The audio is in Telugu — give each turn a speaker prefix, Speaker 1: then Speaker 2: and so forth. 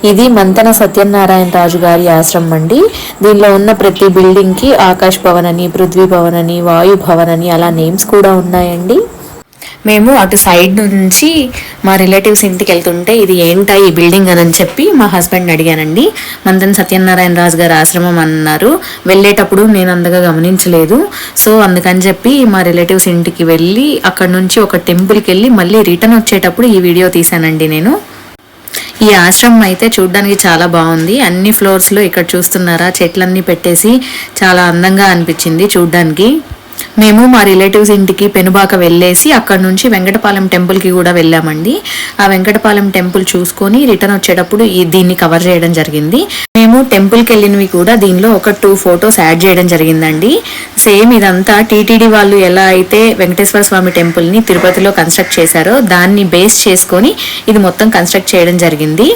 Speaker 1: ఇది మంతెన సత్యనారాయణ రాజు గారి ఆశ్రమం అండి. దీనిలో ఉన్న ప్రతి బిల్డింగ్కి ఆకాశ్ భవన్ అని, పృథ్వీ భవన్ అని, వాయు భవన్ అని అలా నేమ్స్ కూడా ఉన్నాయండి. మేము అటు సైడ్ నుంచి మా రిలేటివ్స్ ఇంటికి వెళ్తుంటే ఇది ఏంటా ఈ బిల్డింగ్ అని చెప్పి మా హస్బెండ్ అడిగానండి. మంతెన సత్యనారాయణ రాజు గారి ఆశ్రమం అన్నారు. వెళ్ళేటప్పుడు నేను అంతగా గమనించలేదు. సో అందుకని చెప్పి మా రిలేటివ్స్ ఇంటికి వెళ్ళి అక్కడ నుంచి ఒక టెంపుల్కి వెళ్ళి మళ్ళీ రిటర్న్ వచ్చేటప్పుడు ఈ వీడియో తీశానండి నేను. ఈ ఆశ్రమం అయితే చూడ్డానికి చాలా బాగుంది. అన్ని ఫ్లోర్స్లో ఇక్కడ చూస్తున్నారా చెట్లన్నీ పెట్టేసి చాలా అందంగా అనిపించింది చూడ్డానికి. మేము మా రిలేటివ్స్ ఇంటికి పెనుబాక వెళ్ళేసి అక్కడ నుంచి వెంకటపాలెం టెంపుల్కి కూడా వెళ్ళామండి. ఆ వెంకటపాలెం టెంపుల్ చూసుకొని రిటర్న్ వచ్చేటప్పుడు దీన్ని కవర్ చేయడం జరిగింది. మేము టెంపుల్కి వెళ్ళినవి కూడా దీనిలో ఒక 2 ఫొటోస్ యాడ్ చేయడం జరిగిందండి. సేమ్ ఇదంతా టీటీడీ వాళ్ళు ఎలా అయితే వెంకటేశ్వర స్వామి టెంపుల్ని తిరుపతిలో కన్స్ట్రక్ట్ చేశారో దాన్ని బేస్ చేసుకొని ఇది మొత్తం కన్స్ట్రక్ట్ చేయడం జరిగింది.